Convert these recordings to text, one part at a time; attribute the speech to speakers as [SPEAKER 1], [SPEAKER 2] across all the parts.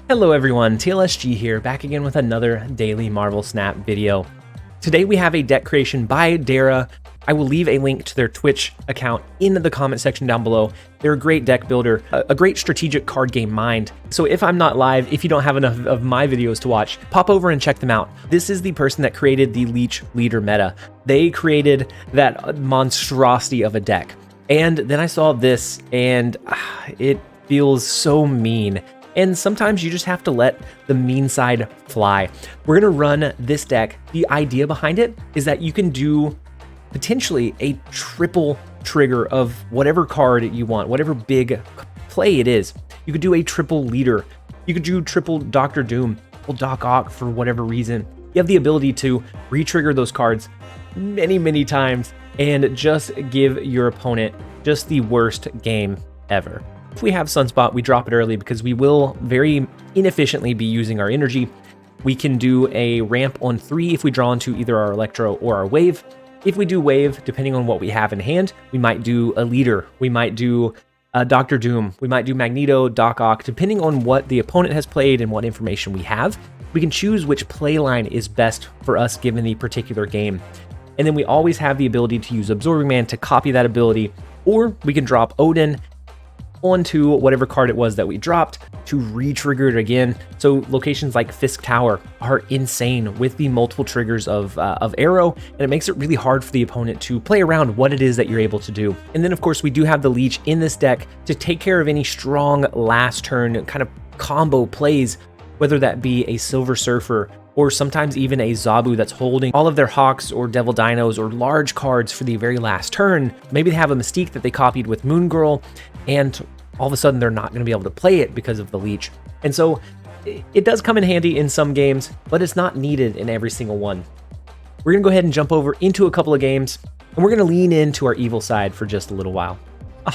[SPEAKER 1] Hello everyone, TLSG here, back again with another daily Marvel Snap video. Today we have a deck creation by Dara. I will leave a link to their Twitch account in the comment section down below. They're a great deck builder, a great strategic card game mind. So if I'm not live, if you don't have enough of my videos to watch, pop over and check them out. This is the person that created the Leech leader meta. They created that monstrosity of a deck. And then I saw this and it feels so mean. And sometimes you just have to let the mean side fly. We're gonna run this deck. The idea behind it is that you can do potentially a triple trigger of whatever card you want, whatever big play it is. You could do a triple leader. You could do triple Doctor Doom, triple Doc Ock for whatever reason. You have the ability to re-trigger those cards many times and just give your opponent just the worst game ever. If we have Sunspot, we drop it early because we will very inefficiently be using our energy. We can do a ramp on 3 if we draw into either our Electro or our Wave. If we do Wave, depending on what we have in hand, we might do a Leader, we might do Doctor Doom, we might do Magneto, Doc Ock, depending on what the opponent has played and what information we have. We can choose which play line is best for us given the particular game. And then we always have the ability to use Absorbing Man to copy that ability, or we can drop Odin onto whatever card it was that we dropped to re-trigger it again. So locations like Fisk Tower are insane with the multiple triggers of Arrow, and it makes it really hard for the opponent to play around what it is that you're able to do. And then of course we do have the Leech in this deck to take care of any strong last turn kind of combo plays, whether that be a Silver Surfer or sometimes even a Zabu that's holding all of their Hawks or Devil Dinos or large cards for the very last turn. Maybe they have a Mystique that they copied with Moon Girl, and all of a sudden they're not going to be able to play it because of the Leech. And so it does come in handy in some games, but it's not needed in every single one. We're going to go ahead and jump over into a couple of games, and we're going to lean into our evil side for just a little while.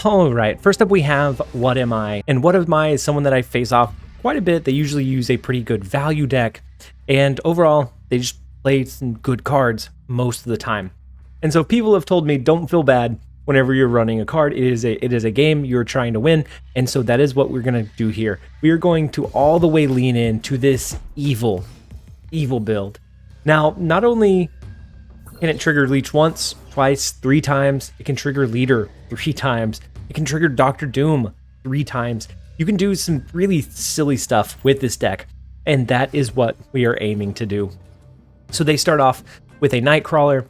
[SPEAKER 1] All right, first up we have What Am I? And What Am I is someone that I face off quite a bit. They usually use a pretty good value deck, and overall they just play some good cards most of the time. And so people have told me, don't feel bad whenever you're running a card. It is a game you're trying to win, and so that is what we're going to do here. We are going to all the way lean into this evil build. Now, not only can it trigger Leech once, twice, 3 times, it can trigger Leader 3 times, it can trigger Doctor Doom 3 times. You can do some really silly stuff with this deck, and that is what we are aiming to do. So they start off with a Nightcrawler.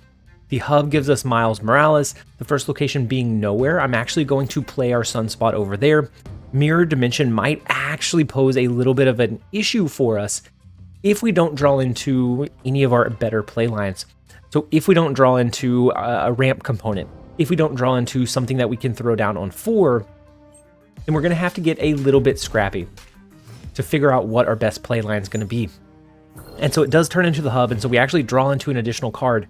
[SPEAKER 1] The hub gives us Miles Morales, the first location being nowhere. I'm actually going to play our Sunspot over there. Mirror Dimension might actually pose a little bit of an issue for us if we don't draw into any of our better play lines. So if we don't draw into a ramp component, if we don't draw into something that we can throw down on 4, then we're going to have to get a little bit scrappy to figure out what our best play line is going to be. And so it does turn into the hub, and so we actually draw into an additional card.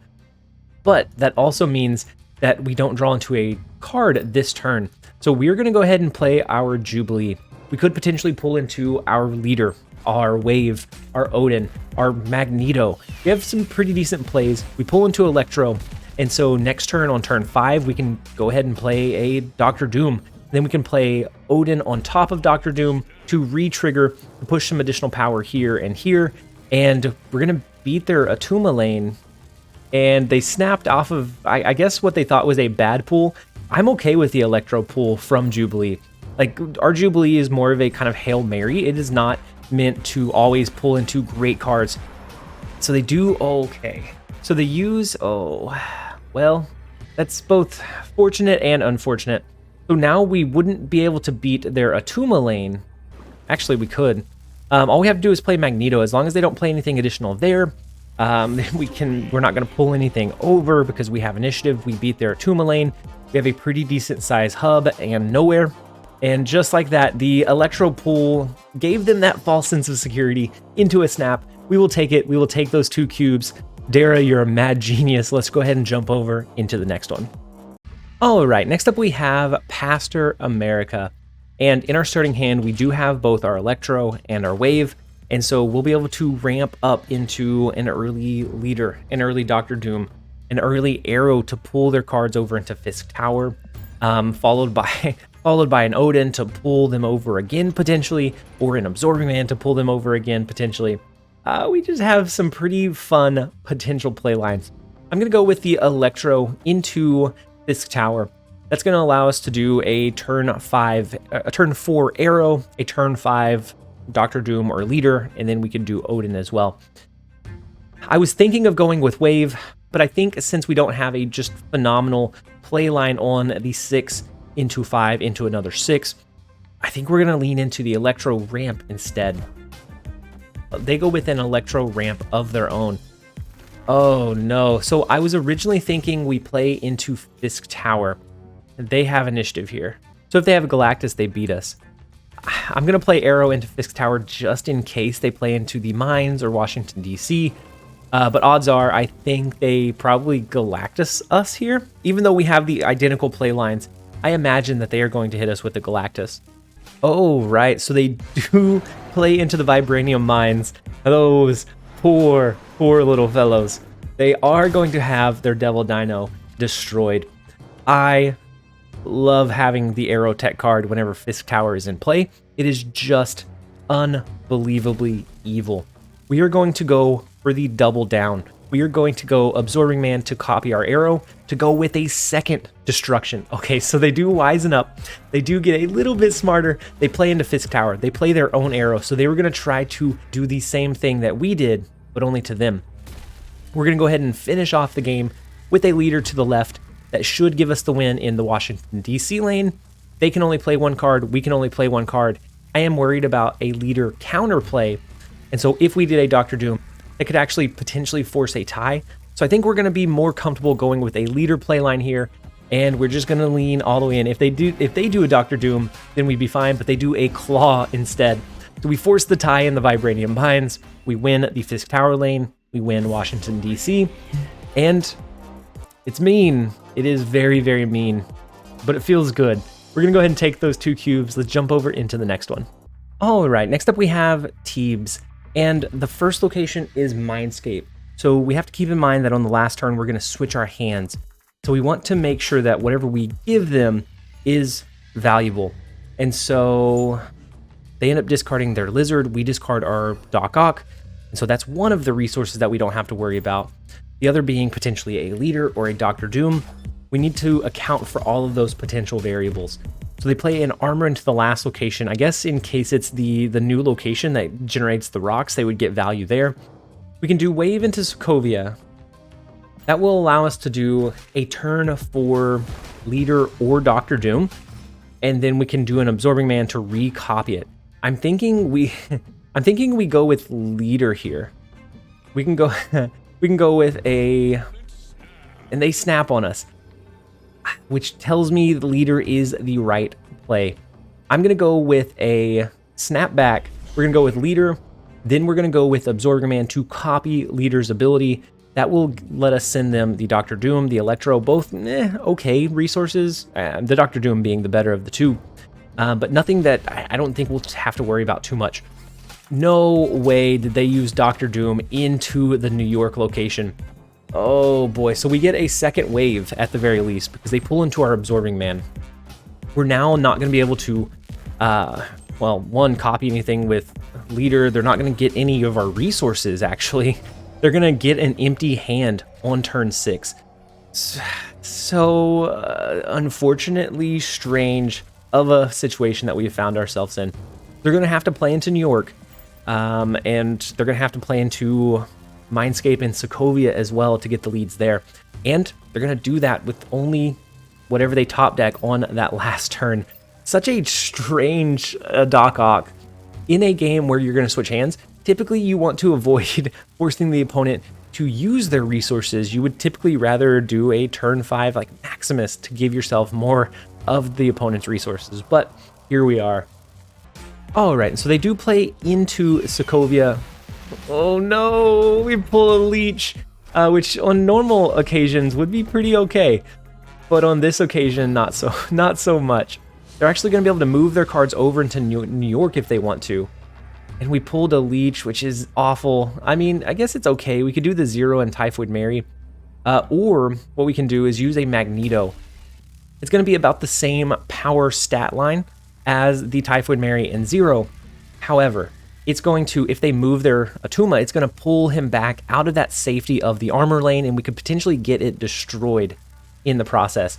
[SPEAKER 1] But that also means that we don't draw into a card this turn. So we're going to go ahead and play our Jubilee. We could potentially pull into our Leader, our Wave, our Odin, our Magneto. We have some pretty decent plays. We pull into Electro, and so next turn on turn 5, we can go ahead and play a Doctor Doom. Then we can play Odin on top of Doctor Doom to re-trigger, to push some additional power here, and we're going to beat their Atuma lane. And they snapped off of, I guess, what they thought was a bad pull. I'm okay with the Electro pull from Jubilee. Like, our Jubilee is more of a kind of Hail Mary. It is not meant to always pull into great cards. So they do okay. So they use, well, that's both fortunate and unfortunate. So now we wouldn't be able to beat their Atuma lane. Actually, we could. All we have to do is play Magneto. As long as they don't play anything additional there, we're not going to pull anything over because we have initiative. We beat their Atuma lane. We have a pretty decent size hub and nowhere. And just like that, the Electro pull gave them that false sense of security into a snap. We will take it. We will take those 2 cubes. Dara, you're a mad genius. Let's go ahead and jump over into the next one. All right, next up we have Pastor America. And in our starting hand, we do have both our Electro and our Wave. And so we'll be able to ramp up into an early Leader, an early Doctor Doom, an early Arrow to pull their cards over into Fisk Tower, followed by followed by an Odin to pull them over again potentially, or an Absorbing Man to pull them over again potentially. We just have some pretty fun potential play lines. I'm going to go with the Electro into this tower. That's going to allow us to do a turn 4 Arrow, a turn 5 Doctor Doom or Leader, and then we can do Odin as well. I was thinking of going with Wave, but I think since we don't have a just phenomenal play line on the 6 into 5 into another 6, I think we're going to lean into the Electro ramp instead. They go with an Electro ramp of their own. Oh no, so I was originally thinking we play into Fisk Tower. They have initiative here. So if they have Galactus, they beat us. I'm going to play Arrow into Fisk Tower just in case they play into the Mines or Washington, D.C., but odds are I think they probably Galactus us here. Even though we have the identical play lines, I imagine that they are going to hit us with the Galactus. Oh, right. So they do play into the Vibranium Mines. Those poor little fellows. They are going to have their Devil Dino destroyed. I love having the Aero Tech card whenever Fisk Tower is in play. It is just unbelievably evil. We are going to go for the double down. We are going to go Absorbing Man to copy our Arrow to go with a second destruction. Okay, so they do wisen up. They do get a little bit smarter. They play into Fisk Tower. They play their own Arrow. So they were going to try to do the same thing that we did, but only to them. We're going to go ahead and finish off the game with a Leader to the left that should give us the win in the Washington, D.C. lane. They can only play one card. We can only play one card. I am worried about a Leader counterplay. And so if we did a Doctor Doom, it could actually potentially force a tie. So I think we're going to be more comfortable going with a Leader playline here, and we're just going to lean all the way in. If they do a Doctor Doom, then we'd be fine, but they do a Claw instead. So we force the tie in the Vibranium Mines. We win the Fisk Tower lane. We win Washington, D.C. And it's mean. It is very, very mean, but it feels good. We're going to go ahead and take those 2 cubes. Let's jump over into the next one. All right, next up we have Teebs. And the first location is Mindscape. So we have to keep in mind that on the last turn, we're going to switch our hands. So we want to make sure that whatever we give them is valuable. And so they end up discarding their Lizard. We discard our Doc Ock. And so that's one of the resources that we don't have to worry about. The other being potentially a Leader or a Doctor Doom. We need to account for all of those potential variables. So they play an Armor into the last location. I guess in case it's the new location that generates the rocks, they would get value there. We can do Wave into Sokovia. That will allow us to do a turn for Leader or Doctor Doom. And then we can do an Absorbing Man to recopy it. I'm thinking we go with Leader here. We can go with a, and they snap on us, which tells me the Leader is the right play. I'm going to go with a snapback. We're going to go with Leader. Then we're going to go with Absorbing Man to copy Leader's ability. That will let us send them the Doctor Doom, the Electro, both okay resources. The Doctor Doom being the better of the two. But nothing that I don't think we'll have to worry about too much. No way did they use Doctor Doom into the New York location. Oh boy, so we get a second wave at the very least because they pull into our Absorbing Man. We're now not going to be able to, well, one, copy anything with Leader. They're not going to get any of our resources, actually. They're going to get an empty hand on turn 6. So, unfortunately strange of a situation that we have found ourselves in. They're going to have to play into New York, and they're going to have to play into Mindscape and Sokovia as well to get the leads there. And they're going to do that with only whatever they top deck on that last turn. Such a strange Doc Ock. In a game where you're going to switch hands, typically you want to avoid forcing the opponent to use their resources. You would typically rather do a turn 5 like Maximus to give yourself more of the opponent's resources. But here we are. All right, so they do play into Sokovia. Oh no, we pull a leech, which on normal occasions would be pretty okay, but on this occasion, not so much. They're actually going to be able to move their cards over into New York if they want to. And we pulled a leech, which is awful. I mean, I guess it's okay. We could do the 0 and Typhoid Mary, or what we can do is use a Magneto. it's going to be about the same power stat line as the Typhoid Mary and Zero. However, it's going to, if they move their Atuma, it's going to pull him back out of that safety of the armor lane, and we could potentially get it destroyed in the process.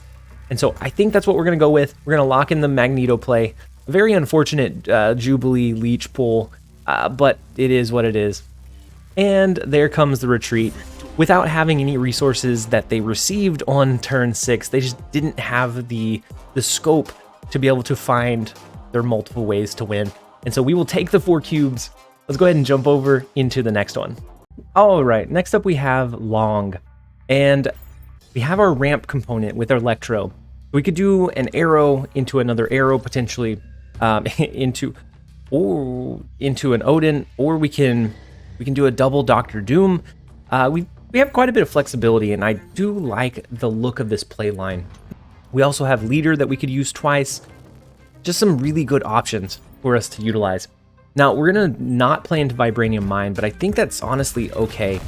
[SPEAKER 1] And so I think that's what we're going to go with. We're going to lock in the Magneto play. A very unfortunate Jubilee leech pull, but it is what it is. And there comes the retreat. Without having any resources that they received on turn 6, they just didn't have the scope to be able to find their multiple ways to win. And so we will take the 4 cubes. Let's go ahead and jump over into the next one. All right, next up we have Long. And we have our ramp component with our Electro. We could do an arrow into another arrow, potentially into an Odin, or we can do a double Doctor Doom. We have quite a bit of flexibility, and I do like the look of this play line. We also have Leader that we could use twice. Just some really good options for us to utilize. Now, we're going to not play into Vibranium Mine, but I think that's honestly okay.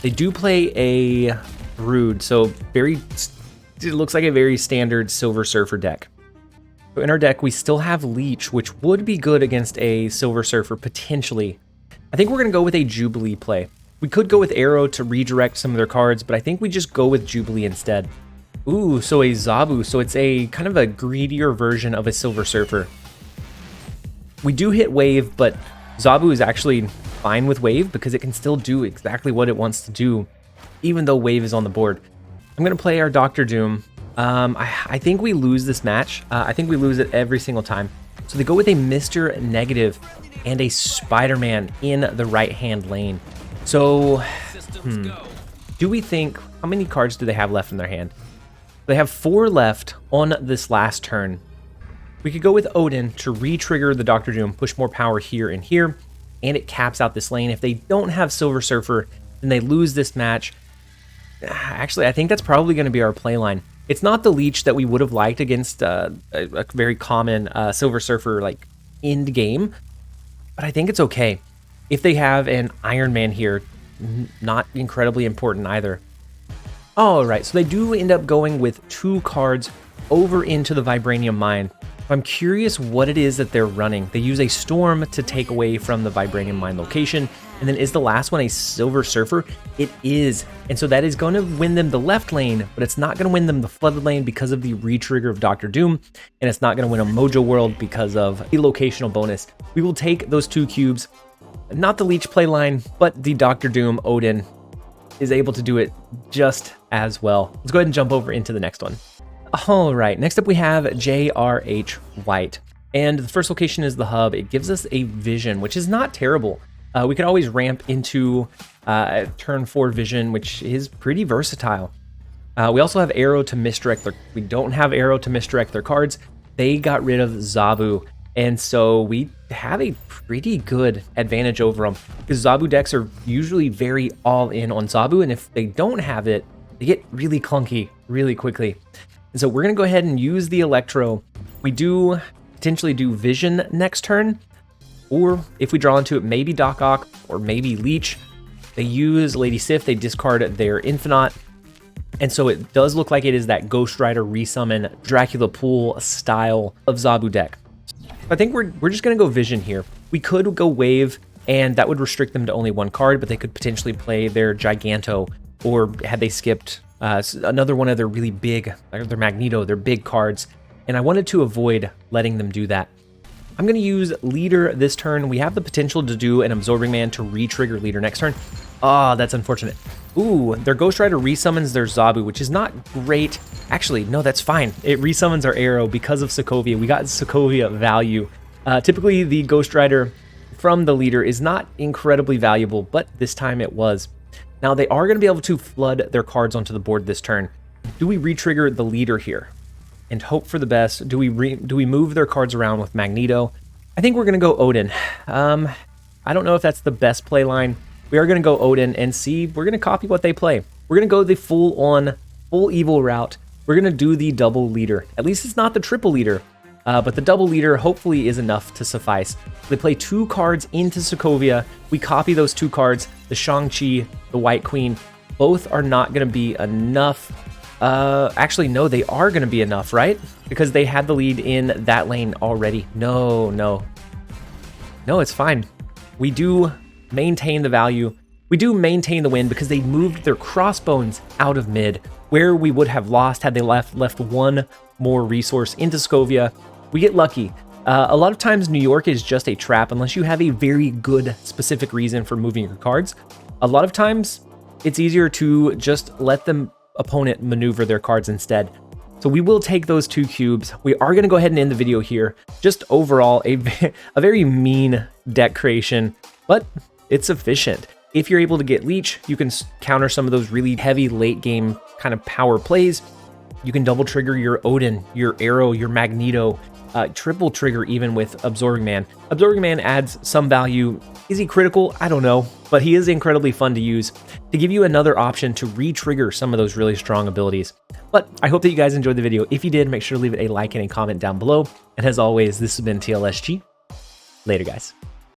[SPEAKER 1] They do play a Brood, so it looks like a very standard Silver Surfer deck. So in our deck, we still have Leech, which would be good against a Silver Surfer, potentially. I think we're going to go with a Jubilee play. We could go with Arrow to redirect some of their cards, but I think we just go with Jubilee instead. Ooh, so a Zabu, so it's a kind of a greedier version of a Silver Surfer. We do hit Wave, but Zabu is actually fine with Wave because it can still do exactly what it wants to do, even though Wave is on the board. I'm going to play our Doctor Doom. I think we lose this match. I think we lose it every single time. So they go with a Mr. Negative and a Spider-Man in the right-hand lane. So, do we think, how many cards do they have left in their hand? They have 4 left on this last turn. We could go with Odin to re-trigger the Doctor Doom, push more power here and here, and it caps out this lane. If they don't have Silver Surfer, then they lose this match. Actually, I think that's probably going to be our play line. It's not the Leech that we would have liked against a very common Silver Surfer like end game, but I think it's okay. If they have an Iron Man here, not incredibly important either. All right, so they do end up going with 2 cards over into the Vibranium Mine. I'm curious what it is that they're running. They use a Storm to take away from the Vibranium Mine location. And then is the last one a Silver Surfer? It is. And so that is going to win them the left lane, but it's not going to win them the flooded lane because of the re-trigger of Doctor Doom. And it's not going to win a Mojo World because of the locational bonus. We will take those 2 cubes. Not the Leech play line, but the Doctor Doom Odin is able to do it just as well. Let's go ahead and jump over into the next one. All right, next up we have JRH White. And the first location is the hub. It gives us a vision, which is not terrible. We could always ramp into turn 4 vision, which is pretty versatile. We also have Arrow to misdirect we don't have Arrow to misdirect their cards. They got rid of Zabu. And so we have a pretty good advantage over them because Zabu decks are usually very all in on Zabu. And if they don't have it, they get really clunky really quickly. And so we're going to go ahead and use the Electro. We do potentially do Vision next turn, or if we draw into it, maybe Doc Ock or maybe Leech. They use Lady Sif, they discard their Infinite. And so it does look like it is that Ghost Rider resummon Dracula Pool style of Zabu deck. I think we're just going to go Vision here. We could go Wave, and that would restrict them to only 1 card, but they could potentially play their Giganto, or had they skipped another one of their really big, their Magneto, their big cards, and I wanted to avoid letting them do that. I'm going to use Leader this turn. We have the potential to do an Absorbing Man to re-trigger Leader next turn. Oh, that's unfortunate. Ooh, their Ghost Rider resummons their Zabu, which is not great. Actually, no, that's fine. It resummons our Arrow because of Sokovia. We got Sokovia value. Typically, the Ghost Rider from the Leader is not incredibly valuable, but this time it was. Now, they are going to be able to flood their cards onto the board this turn. Do we re-trigger the Leader here and hope for the best? Do we move their cards around with Magneto? I think we're going to go Odin. I don't know if that's the best play line. We are going to go Odin and see. We're going to copy what they play. We're going to go the full evil route. We're going to do the double Leader. At least it's not the triple Leader. But the double Leader hopefully is enough to suffice. They play 2 cards into Sokovia. We copy those 2 cards. The Shang-Chi, the White Queen, both are not going to be enough Actually, no, they are going to be enough, right? Because they had the lead in that lane already. No, it's fine. We do maintain the value. We do maintain the win because they moved their crossbones out of mid, where we would have lost had they left one more resource into Scovia. We get lucky. A lot of times New York is just a trap unless you have a very good specific reason for moving your cards. A lot of times it's easier to just let the opponent maneuver their cards instead. So we will take those 2 cubes. We are going to go ahead and end the video here. Just overall, a very mean deck creation, but it's efficient. If you're able to get leech, you can counter some of those really heavy late game kind of power plays. You can double trigger your Odin, your Arrow, your Magneto, triple trigger even with Absorbing Man. Absorbing Man adds some value. Is he critical? I don't know, but he is incredibly fun to use to give you another option to re-trigger some of those really strong abilities. But I hope that you guys enjoyed the video. If you did, make sure to leave it a like and a comment down below. And as always, this has been TLSG. Later, guys.